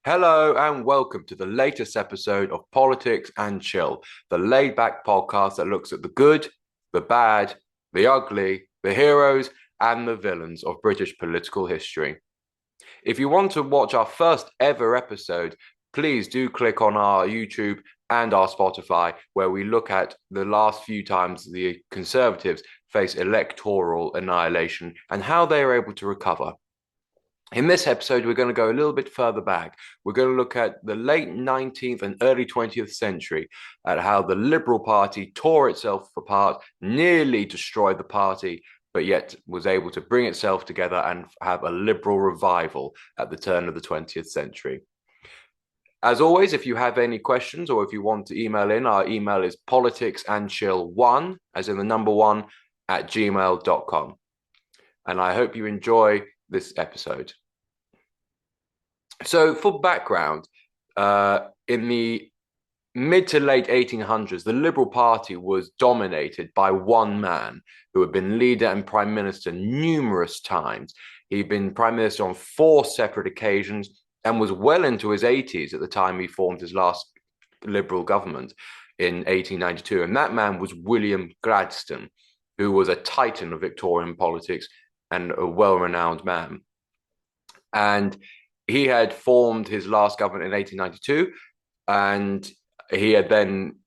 Hello and welcome to the latest episode of Politics and Chill, the laid back podcast that looks at the good, the bad, the ugly, the heroes, and the villains of British political history. If you want to watch our first ever episode, please do click on our YouTube and our Spotify, where we look at the last few times the Conservatives face electoral annihilation and how they are able to recover. In this episode, we're going to go a little bit further back. We're going to look at the late 19th and early 20th century, at how the Liberal Party tore itself apart, nearly destroyed the party, but yet was able to bring itself together and have a liberal revival at the turn of the 20th century. As always, if you have any questions or if you want to email in, our email is politicsandchill1, as in the number one, at gmail.com. And I hope you enjoy this episode. So, for background, in the mid to late 1800s, the Liberal Party was dominated by one man who had been leader and prime minister numerous times. He'd been prime minister on 4 separate occasions and was well into his 80s at the time he formed his last Liberal government in 1892. And that man was William Gladstone, who was a titan of Victorian politics and a well-renowned man. And he had formed his last government in 1892, and he had then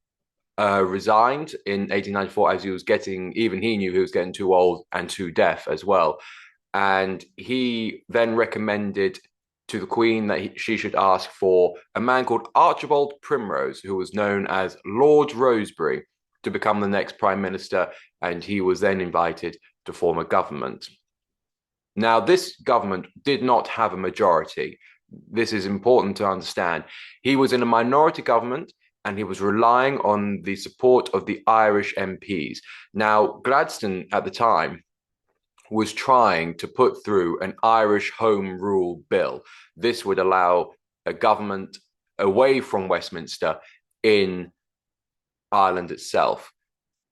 resigned in 1894 as he was getting, even he knew he was getting too old and too deaf as well. And he then recommended to the Queen that she should ask for a man called Archibald Primrose, who was known as Lord Rosebery, to become the next prime minister. And he was then invited to form a government. Now, this government did not have a majority. This is important to understand. He was in a minority government and he was relying on the support of the Irish MPs. Now, Gladstone at the time was trying to put through an Irish Home Rule bill. This would allow a government away from Westminster in Ireland itself.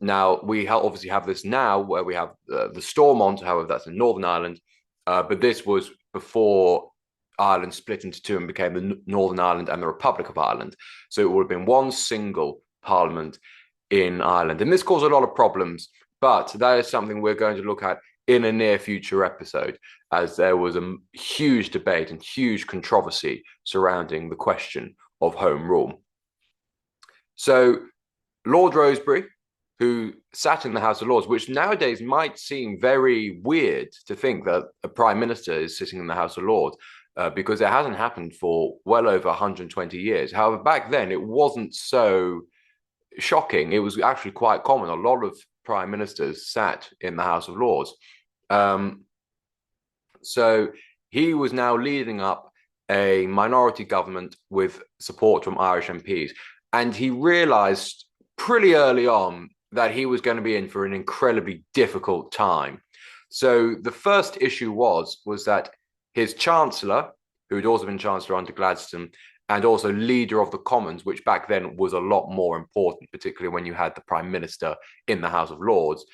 Now, we obviously have this now where we have the Stormont, however, that's in Northern Ireland. But this was before Ireland split into two and became the Northern Ireland and the Republic of Ireland. So it would have been one single parliament in Ireland. And this caused a lot of problems, but that is something we're going to look at in a near future episode, as there was a huge debate and huge controversy surrounding the question of Home Rule. So Lord Rosebery, who sat in the House of Lords, which nowadays might seem very weird to think that a prime minister is sitting in the House of Lords, because it hasn't happened for well over 120 years. However, back then it wasn't so shocking. It was actually quite common. A lot of prime ministers sat in the House of Lords. So he was now leading up a minority government with support from Irish MPs. And he realized pretty early on that he was going to be in for an incredibly difficult time. So the first issue was that his chancellor, who had also been chancellor under Gladstone, and also leader of the Commons, which back then was a lot more important, particularly when you had the prime minister in the House of Lords,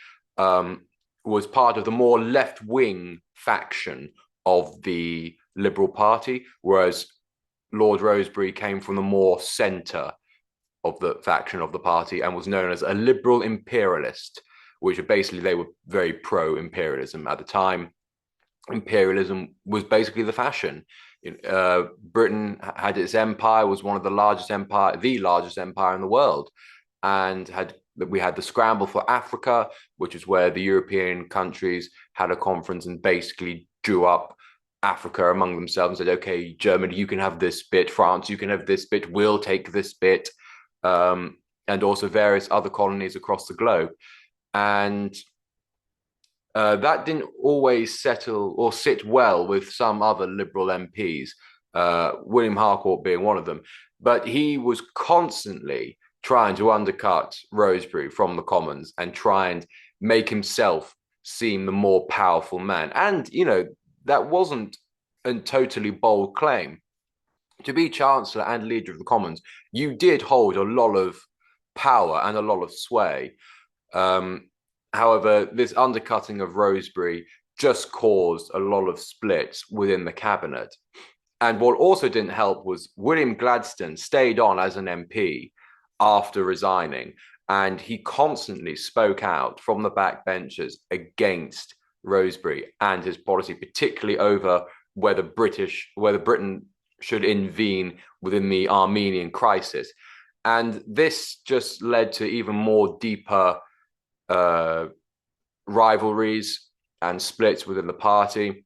was part of the more left-wing faction of the Liberal Party, whereas Lord Rosebery came from the more centre of the faction of the party and was known as a liberal imperialist, which basically they were very pro-imperialism at the time. Imperialism was basically the fashion. Britain had its empire, was one of the largest empire in the world, and we had the scramble for Africa, which is where the European countries had a conference and basically drew up Africa among themselves and said, okay, Germany, you can have this bit, France, you can have this bit, we'll take this bit. And also various other colonies across the globe. And that didn't always settle or sit well with some other Liberal MPs, William Harcourt being one of them. But he was constantly trying to undercut Rosebery from the Commons and try and make himself seem the more powerful man. And, that wasn't a totally bold claim. To be Chancellor and Leader of the Commons, you did hold a lot of power and a lot of sway. However, this undercutting of Rosebery just caused a lot of splits within the cabinet. And what also didn't help was William Gladstone stayed on as an MP after resigning, and he constantly spoke out from the backbenchers against Rosebery and his policy, particularly over whether Britain should intervene within the Armenian crisis. And this just led to even more deeper uh, rivalries and splits within the party.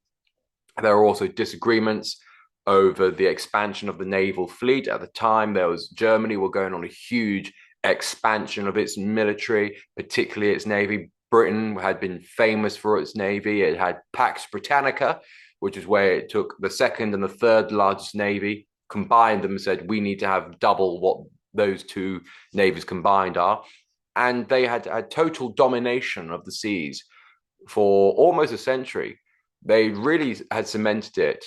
There are also disagreements over the expansion of the naval fleet. At the time, Germany were going on a huge expansion of its military, particularly its navy. Britain had been famous for its navy. It had Pax Britannica, which is where it took the second and the third largest navy, combined them, and said we need to have double what those two navies combined are. And they had total domination of the seas for almost a century. They really had cemented it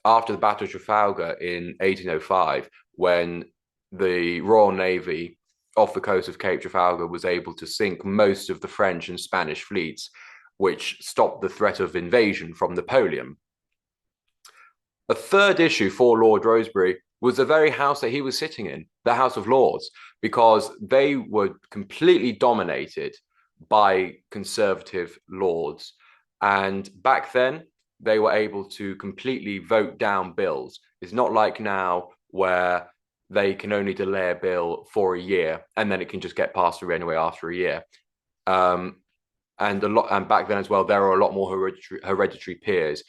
after the Battle of Trafalgar in 1805, when the Royal Navy off the coast of Cape Trafalgar was able to sink most of the French and Spanish fleets, which stopped the threat of invasion from Napoleon. A third issue for Lord Rosebery was the very house that he was sitting in, the House of Lords, because they were completely dominated by conservative lords. And back then, they were able to completely vote down bills. It's not like now where they can only delay a bill for a year and then it can just get passed through anyway after a year. And back then as well, there were a lot more hereditary peers.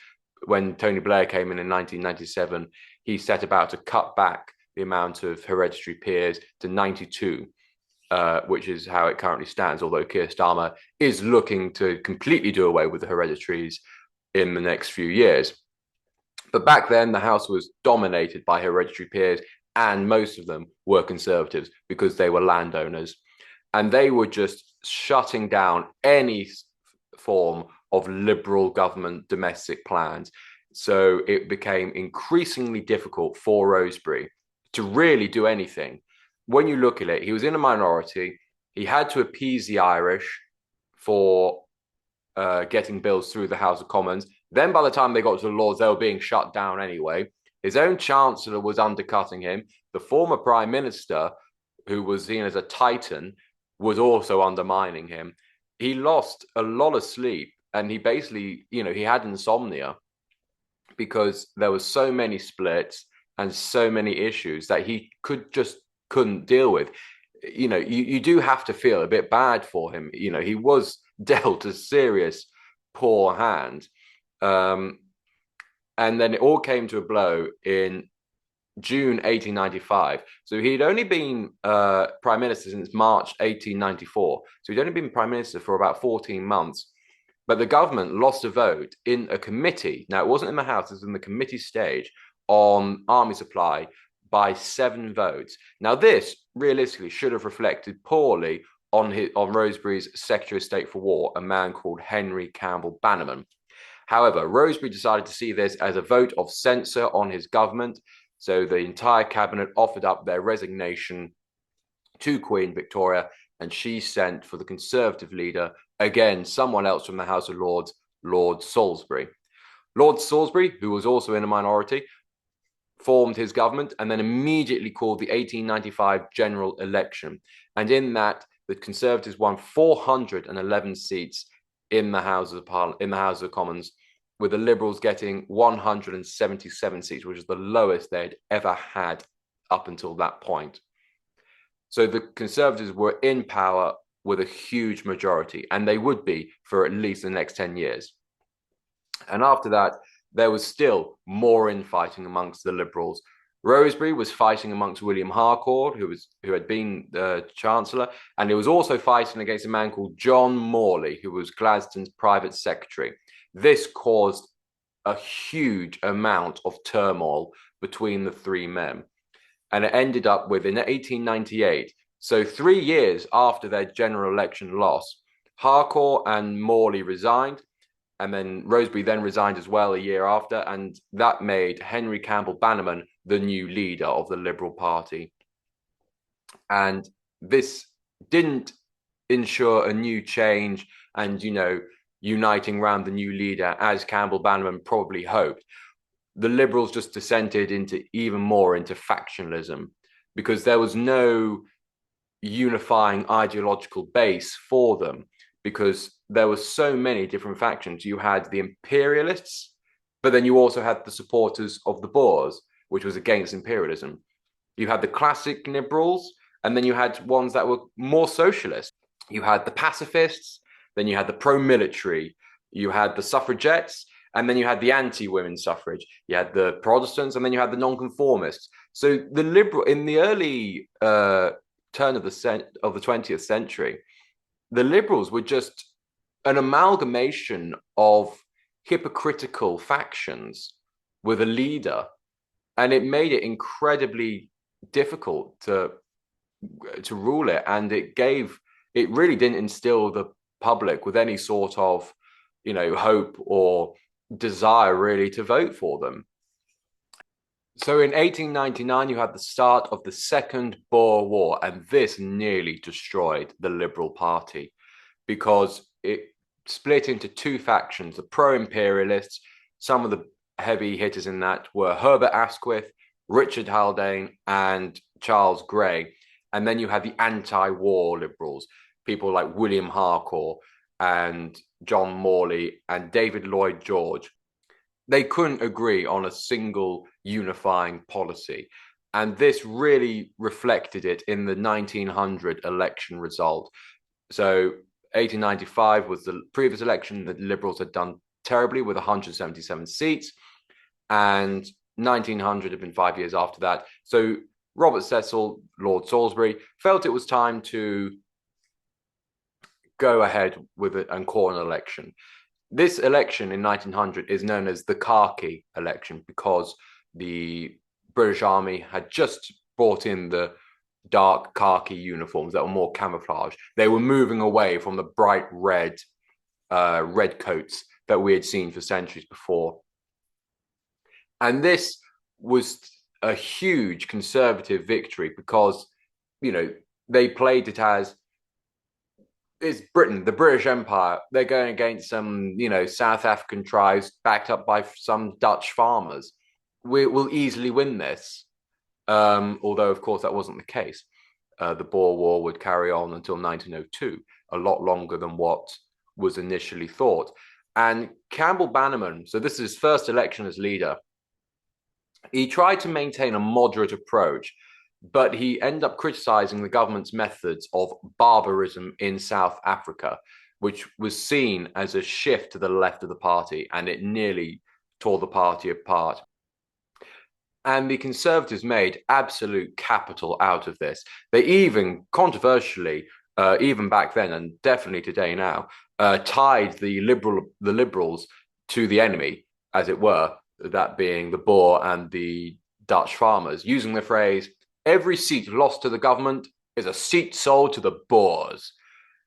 When Tony Blair came in 1997, he set about to cut back the amount of hereditary peers to 92, which is how it currently stands, although Keir Starmer is looking to completely do away with the hereditaries in the next few years. But back then, the House was dominated by hereditary peers, and most of them were conservatives because they were landowners. And they were just shutting down any form of liberal government domestic plans. So it became increasingly difficult for Rosebery to really do anything. When you look at it, he was in a minority. He had to appease the Irish for getting bills through the House of Commons. Then by the time they got to the Lords, they were being shut down anyway. His own chancellor was undercutting him. The former prime minister, who was seen as a titan, was also undermining him. He lost a lot of sleep, and he basically, he had insomnia because there were so many splits and so many issues that he couldn't deal with. You do have to feel a bit bad for him. He was dealt a serious poor hand. And then it all came to a blow in June 1895. So he'd only been prime minister since March 1894. So he'd only been prime minister for about 14 months. But the government lost a vote in a committee. Now, it wasn't in the House, it was in the committee stage on army supply by 7 votes. Now, this realistically should have reflected poorly on Rosebery's Secretary of State for War, a man called Henry Campbell Bannerman. However, Rosebery decided to see this as a vote of censure on his government. So the entire cabinet offered up their resignation to Queen Victoria, and she sent for the Conservative leader, again, someone else from the House of Lords, Lord Salisbury. Lord Salisbury, who was also in a minority, formed his government and then immediately called the 1895 general election. And in that, the Conservatives won 411 seats in the House of Commons, with the Liberals getting 177 seats, which is the lowest they'd ever had up until that point. So the Conservatives were in power with a huge majority, and they would be for at least the next 10 years. And after that, there was still more infighting amongst the Liberals. Rosebery was fighting amongst William Harcourt, who had been the Chancellor, and he was also fighting against a man called John Morley, who was Gladstone's private secretary. This caused a huge amount of turmoil between the three men. And it ended up with, in 1898, so 3 years after their general election loss, Harcourt and Morley resigned, and then Rosebery then resigned as well a year after, and that made Henry Campbell Bannerman the new leader of the Liberal Party. And this didn't ensure a new change and, uniting around the new leader as Campbell Bannerman probably hoped. the Liberals just descended into even more into factionalism because there was no unifying ideological base for them because there were so many different factions. You had the imperialists, but then you also had the supporters of the Boers, which was against imperialism. You had the classic liberals, and then you had ones that were more socialist. You had the pacifists, then you had the pro-military, you had the suffragettes, and then you had the anti-women's suffrage. You had the Protestants, and then you had the nonconformists. So the liberal in the early turn of the 20th century, the liberals were just an amalgamation of hypocritical factions with a leader, and it made it incredibly difficult to rule it, and it really didn't instill the public with any sort of hope or desire really to vote for them. So in 1899, you had the start of the Second Boer War, and this nearly destroyed the Liberal Party because it split into two factions: the pro-imperialists. Some of the heavy hitters in that were Herbert Asquith, Richard Haldane, and Charles Grey. And then you had the anti-war liberals, people like William Harcourt and John Morley and David Lloyd George. They couldn't agree on a single unifying policy. And this really reflected it in the 1900 election result. So 1895 was the previous election. The Liberals had done terribly with 177 seats. And 1900 had been 5 years after that. So Robert Cecil, Lord Salisbury, felt it was time to go ahead with it and call an election. This election in 1900 is known as the khaki election because the British Army had just brought in the dark khaki uniforms that were more camouflage. They were moving away from the bright red coats that we had seen for centuries before. And this was a huge conservative victory because, they played it as it's Britain, the British Empire. They're going against some, South African tribes backed up by some Dutch farmers. We'll easily win this. Although, of course, that wasn't the case. The Boer War would carry on until 1902, a lot longer than what was initially thought. And Campbell Bannerman, so this is his first election as leader, he tried to maintain a moderate approach, but he ended up criticizing the government's methods of barbarism in South Africa, which was seen as a shift to the left of the party, and it nearly tore the party apart. And the Conservatives made absolute capital out of this. They even, controversially, even back then and definitely today now, tied the Liberals to the enemy, as it were, that being the Boer and the Dutch farmers, using the phrase, "Every seat lost to the government is a seat sold to the Boers."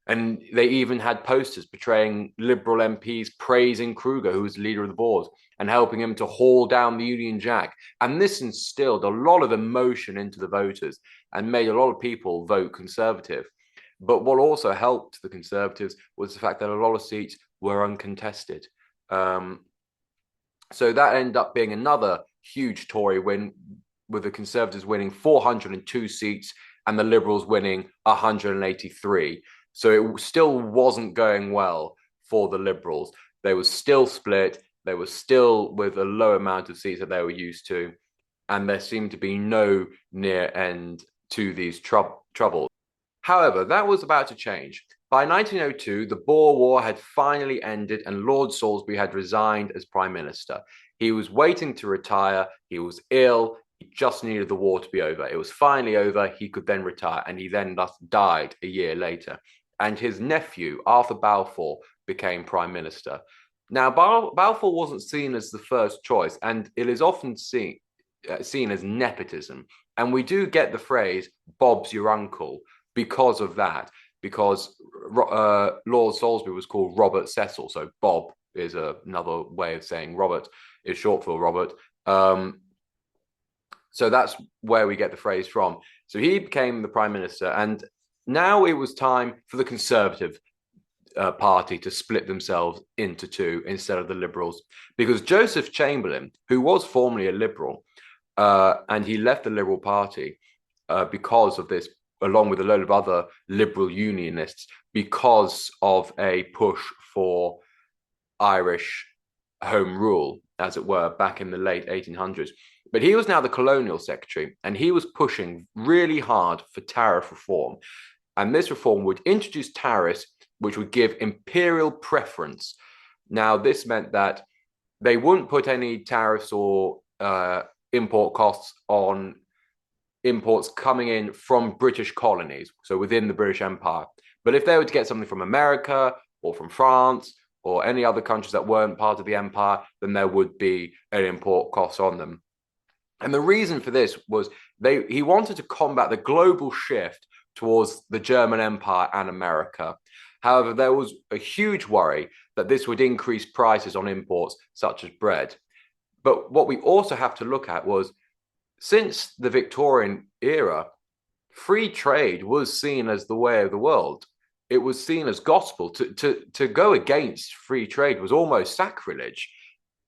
And they even had posters portraying Liberal MPs praising Kruger, who was the leader of the Boers, and helping him to haul down the Union Jack. And this instilled a lot of emotion into the voters and made a lot of people vote Conservative. But what also helped the Conservatives was the fact that a lot of seats were uncontested. So that ended up being another huge Tory win, with the Conservatives winning 402 seats and the Liberals winning 183. So it still wasn't going well for the Liberals. They were still split. They were still with a low amount of seats that they were used to. And there seemed to be no near end to these troubles. However, that was about to change. By 1902, the Boer War had finally ended and Lord Salisbury had resigned as Prime Minister. He was waiting to retire. He was ill. He just needed the war to be over. It was finally over. He could then retire. And he then thus died a year later. And his nephew, Arthur Balfour, became Prime Minister. Now, Balfour wasn't seen as the first choice, and it is often seen as nepotism. And we do get the phrase, "Bob's your uncle," because of that, because Lord Salisbury was called Robert Cecil. So Bob is another way of saying Robert, is short for Robert. So that's where we get the phrase from. So he became the Prime Minister, and now it was time for the Conservative party to split themselves into two instead of the Liberals, because Joseph Chamberlain, who was formerly a Liberal, and he left the Liberal Party because of this, along with a load of other Liberal Unionists, because of a push for Irish home rule, as it were, back in the late 1800s. But he was now the colonial secretary, and he was pushing really hard for tariff reform. And this reform would introduce tariffs which would give imperial preference. Now, this meant that they wouldn't put any tariffs or import costs on imports coming in from British colonies, so within the British Empire. But if they were to get something from America or from France or any other countries that weren't part of the empire, then there would be an import cost on them. And the reason for this was he wanted to combat the global shift towards the German Empire and America. However, there was a huge worry that this would increase prices on imports such as bread. But what we also have to look at was, since the Victorian era, free trade was seen as the way of the world. It was seen as gospel. To go against free trade was almost sacrilege.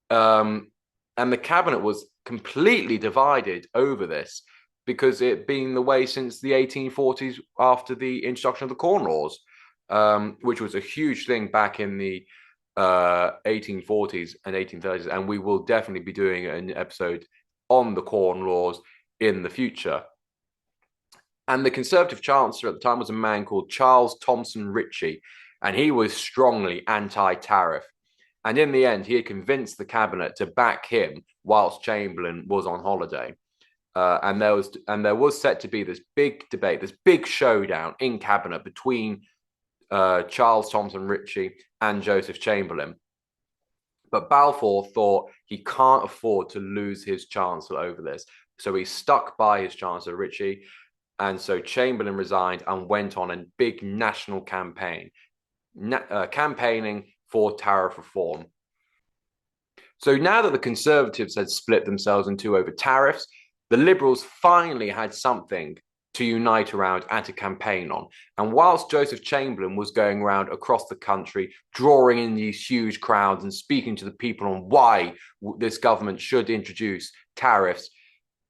And the cabinet was completely divided over this, because it being the way since the 1840s after the introduction of the Corn Laws, which was a huge thing back in the 1840s and 1830s. And we will definitely be doing an episode on the Corn Laws in the future. And the Conservative Chancellor at the time was a man called Charles Thomson Ritchie, and he was strongly anti-tariff. And in the end, he had convinced the cabinet to back him whilst Chamberlain was on holiday. And there was set to be this big debate, this big showdown in cabinet between Charles Thomson Ritchie and Joseph Chamberlain. But Balfour thought he can't afford to lose his chancellor over this. So he stuck by his chancellor, Ritchie. And so Chamberlain resigned and went on a big national campaign, campaigning for tariff reform. So now that the Conservatives had split themselves in two over tariffs, the Liberals finally had something to unite around and to campaign on. And whilst Joseph Chamberlain was going around across the country, drawing in these huge crowds and speaking to the people on why this government should introduce tariffs,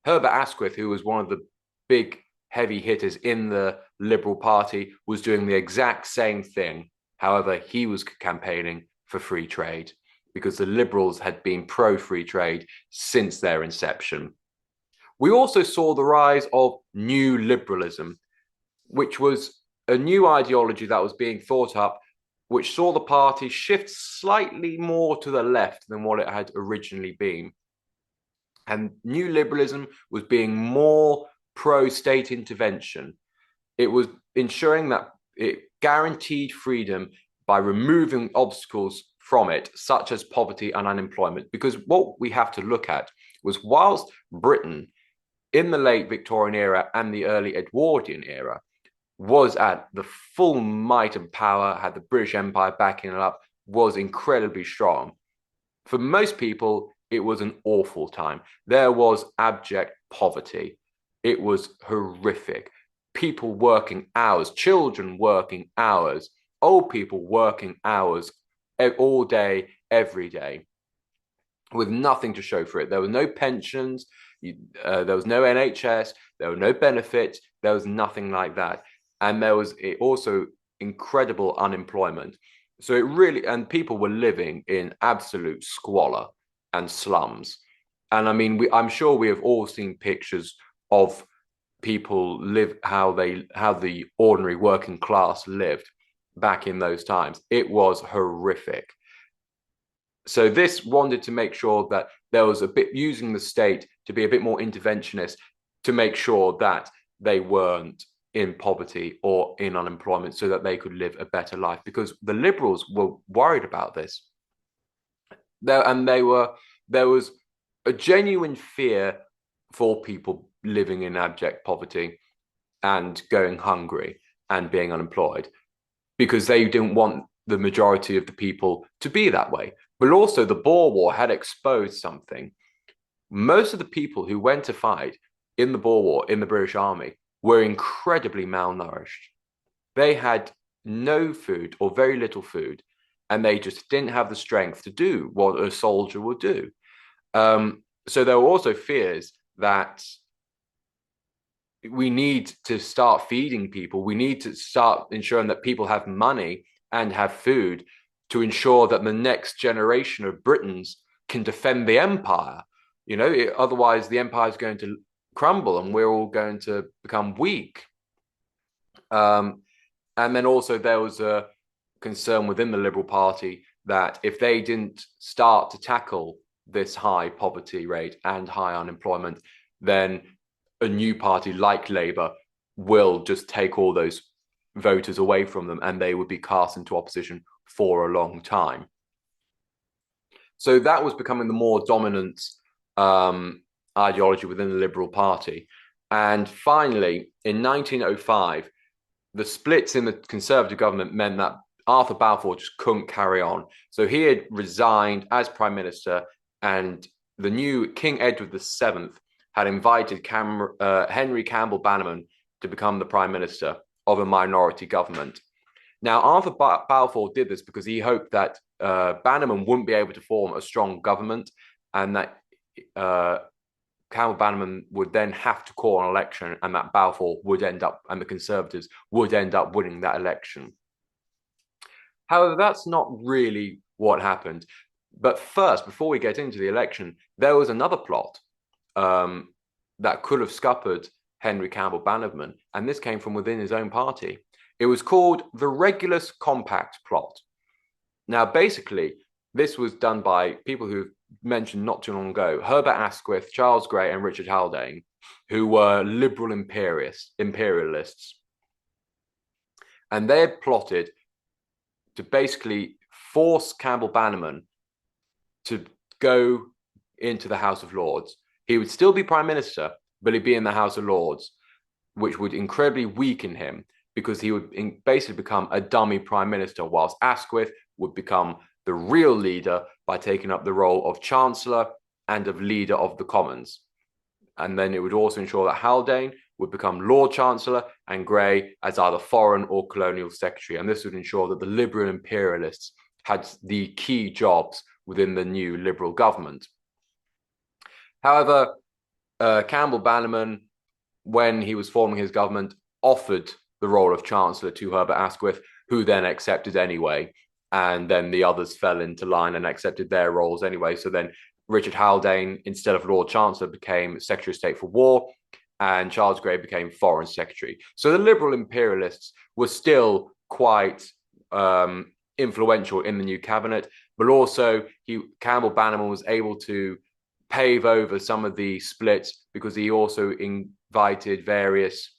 Herbert Asquith, who was one of the big heavy hitters in the Liberal Party, was doing the exact same thing. However, he was campaigning for free trade, because the Liberals had been pro-free trade since their inception. We also saw the rise of New Liberalism, which was a new ideology that was being thought up, which saw the party shift slightly more to the left than what it had originally been. And New Liberalism was being more pro-state intervention. It was ensuring that it guaranteed freedom by removing obstacles from it, such as poverty and unemployment. Because what we have to look at was, whilst Britain in the late Victorian era and the early Edwardian era was at the full might and power, had the British Empire backing it up, was incredibly strong, for most people, it was an awful time. There was abject poverty. It was horrific. People working hours, children working hours, old people working hours all day, every day, with nothing to show for it. There were no pensions, there was no NHS, there were no benefits, there was nothing like that. And there was also incredible unemployment. So it really, and people were living in absolute squalor and slums. And I mean, I'm sure we have all seen pictures of people how the ordinary working class lived back in those times. It was horrific. So this wanted to make sure that there was a bit, using the state to be a bit more interventionist, to make sure that they weren't in poverty or in unemployment, so that they could live a better life, because the Liberals were worried about this. There was a genuine fear for people living in abject poverty and going hungry and being unemployed, because they didn't want the majority of the people to be that way. But also, the Boer War had exposed something. Most of the people who went to fight in the Boer War in the British Army were incredibly malnourished. They had no food or very little food, and they just didn't have the strength to do what a soldier would do. So there were also fears that we need to start feeding people. We need to start ensuring that people have money and have food to ensure that the next generation of Britons can defend the empire. Otherwise the empire is going to crumble and we're all going to become weak. And then also there was a concern within the Liberal Party that if they didn't start to tackle this high poverty rate and high unemployment, then a new party like Labour will just take all those voters away from them and they would be cast into opposition for a long time. So that was becoming the more dominant ideology within the Liberal Party. And finally, in 1905, the splits in the Conservative government meant that Arthur Balfour just couldn't carry on. So he had resigned as Prime Minister, and the new King Edward VII had invited Henry Campbell Bannerman to become the Prime Minister of a minority government. Now, Arthur Balfour did this because he hoped that Bannerman wouldn't be able to form a strong government, and that Campbell Bannerman would then have to call an election, and that Balfour would end up, and the Conservatives would end up winning that election. However, that's not really what happened. But first, before we get into the election, there was another plot that could have scuppered Henry Campbell Bannerman, and this came from within his own party. It was called the Regulus Compact plot. Now, basically, this was done by people who mentioned not too long ago, Herbert Asquith, Charles Grey, and Richard Haldane, who were liberal imperialists. And they had plotted to basically force Campbell Bannerman to go into the House of Lords. He would still be Prime Minister, but he'd be in the House of Lords, which would incredibly weaken him because he would basically become a dummy Prime Minister, whilst Asquith would become the real leader by taking up the role of Chancellor and of Leader of the Commons. And then it would also ensure that Haldane would become Lord Chancellor and Grey as either Foreign or Colonial Secretary. And this would ensure that the Liberal imperialists had the key jobs within the new Liberal government. However, Campbell Bannerman, when he was forming his government, offered the role of Chancellor to Herbert Asquith, who then accepted anyway. And then the others fell into line and accepted their roles anyway. So then Richard Haldane, instead of Lord Chancellor, became Secretary of State for War, and Charles Grey became Foreign Secretary. So the Liberal imperialists were still quite influential in the new cabinet, but also Campbell Bannerman was able to pave over some of the splits because he also invited various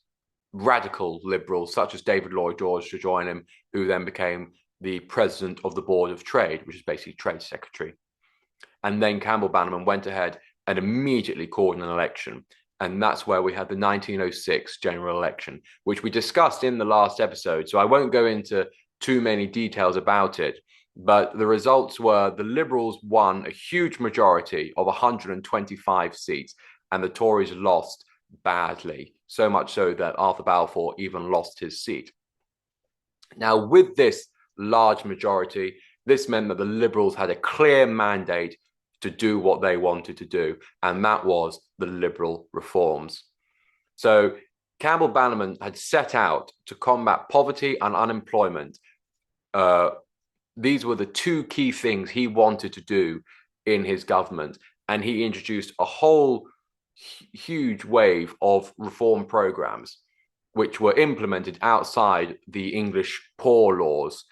radical liberals, such as David Lloyd George, to join him, who then became the president of the Board of Trade, which is basically Trade Secretary. And then Campbell Bannerman went ahead and immediately called an election. And that's where we had the 1906 general election, which we discussed in the last episode. So I won't go into too many details about it. But the results were the Liberals won a huge majority of 125 seats, and the Tories lost badly, so much so that Arthur Balfour even lost his seat. Now, with this large majority, this meant that the Liberals had a clear mandate to do what they wanted to do, and that was the liberal reforms. So Campbell Bannerman had set out to combat poverty and unemployment. These were the two key things he wanted to do in his government, and he introduced a whole huge wave of reform programs which were implemented outside the English poor laws.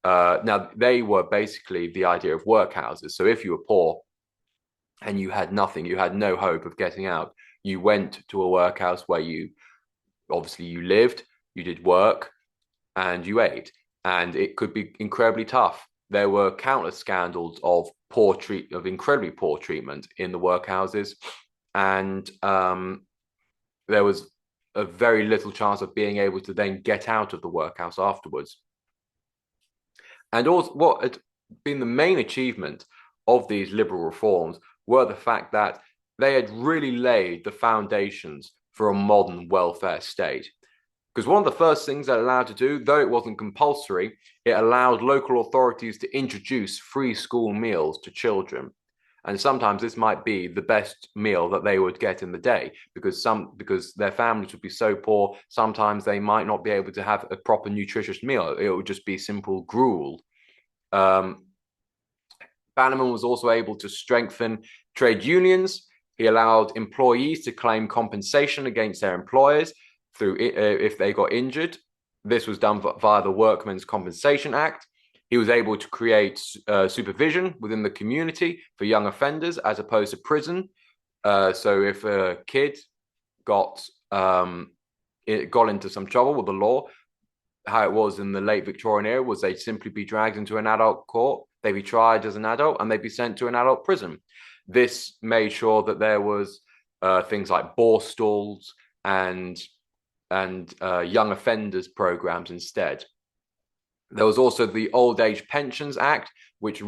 Now, they were basically the idea of workhouses. So if you were poor and you had nothing, you had no hope of getting out, you went to a workhouse where you lived, you did work, and you ate. And it could be incredibly tough. There were countless scandals of incredibly poor treatment in the workhouses, and there was a very little chance of being able to then get out of the workhouse afterwards. And also, what had been the main achievement of these liberal reforms were the fact that they had really laid the foundations for a modern welfare state. Because one of the first things it allowed to do, though it wasn't compulsory, it allowed local authorities to introduce free school meals to children. And sometimes this might be the best meal that they would get in the day, because their families would be so poor, sometimes they might not be able to have a proper nutritious meal. It would just be simple gruel. Um, Bannerman was also able to strengthen trade unions. He allowed employees to claim compensation against their employers through if they got injured. This was done via the Workmen's Compensation Act. He was able to create supervision within the community for young offenders as opposed to prison. So if a kid got into some trouble with the law, how it was in the late Victorian era was they'd simply be dragged into an adult court, they'd be tried as an adult, and they'd be sent to an adult prison. This made sure that there was things like borstalls and young offenders programs instead. There was also the Old Age Pensions Act, which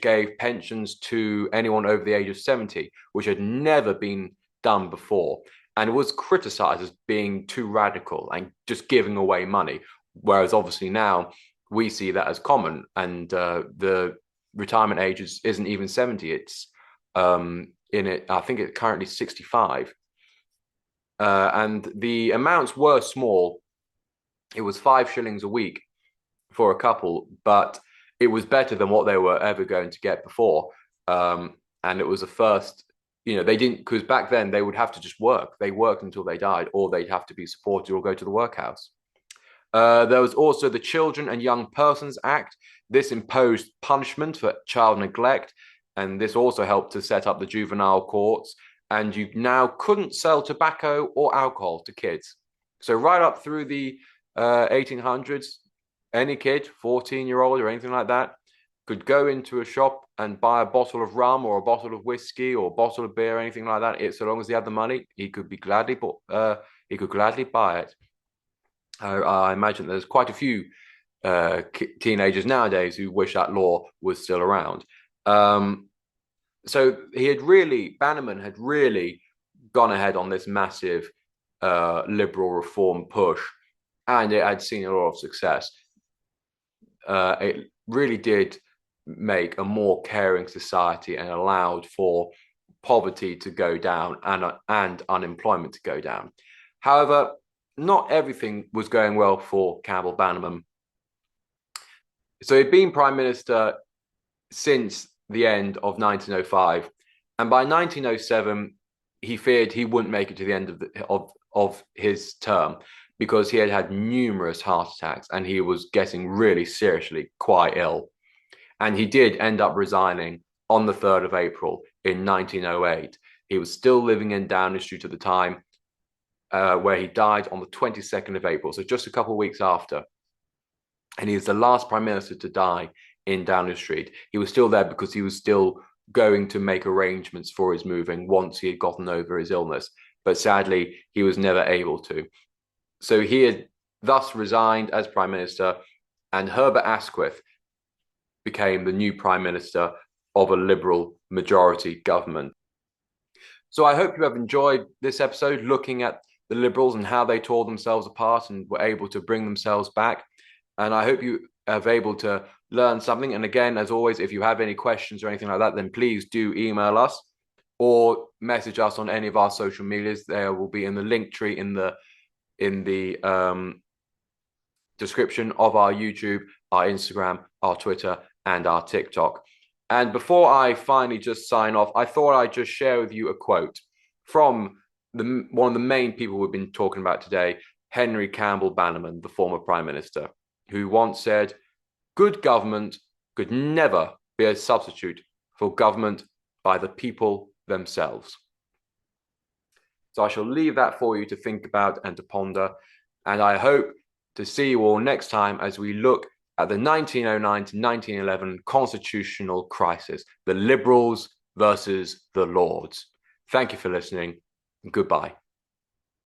gave pensions to anyone over the age of 70, which had never been done before. And it was criticized as being too radical and just giving away money. Whereas obviously now we see that as common, and the retirement age isn't even 70. It's I think it's currently 65. And the amounts were small. It was 5 shillings a week for a couple, but it was better than what they were ever going to get before. And it was a first, they didn't, because back then they would have to just work. They worked until they died, or they'd have to be supported or go to the workhouse. There was also the Children and Young Persons Act. This imposed punishment for child neglect, and this also helped to set up the juvenile courts. And you now couldn't sell tobacco or alcohol to kids. So right up through the 1800s, any kid, 14-year-old or anything like that, could go into a shop and buy a bottle of rum or a bottle of whiskey or a bottle of beer, anything like that. So long as he had the money, he could gladly buy it. I imagine there's quite a few teenagers nowadays who wish that law was still around. So Bannerman had really gone ahead on this massive liberal reform push, and it had seen a lot of success. It really did make a more caring society and allowed for poverty to go down and unemployment to go down. However, not everything was going well for Campbell Bannerman. So he'd been Prime Minister since the end of 1905, and by 1907, he feared he wouldn't make it to the end of his term because he had had numerous heart attacks and he was getting really seriously quite ill. And he did end up resigning on the 3rd of April in 1908. He was still living in Downing Street at the time, where he died on the 22nd of April, so just a couple of weeks after. And he is the last Prime Minister to die in Downing Street. He was still there because he was still going to make arrangements for his moving once he had gotten over his illness. But sadly, he was never able to. So he had thus resigned as Prime Minister, and Herbert Asquith became the new Prime Minister of a Liberal majority government. So I hope you have enjoyed this episode looking at the Liberals and how they tore themselves apart and were able to bring themselves back. And I hope you have able to learn something. And again, as always, if you have any questions or anything like that, then please do email us or message us on any of our social medias. There will be in the link tree in the description of our YouTube, our Instagram, our Twitter, and our TikTok. And before I finally just sign off, I thought I'd just share with you a quote from one of the main people we've been talking about today, Henry Campbell Bannerman, the former Prime Minister, who once said, "Good government could never be a substitute for government by the people themselves." So I shall leave that for you to think about and to ponder. And I hope to see you all next time as we look at the 1909 to 1911 constitutional crisis, the Liberals versus the Lords. Thank you for listening. Goodbye.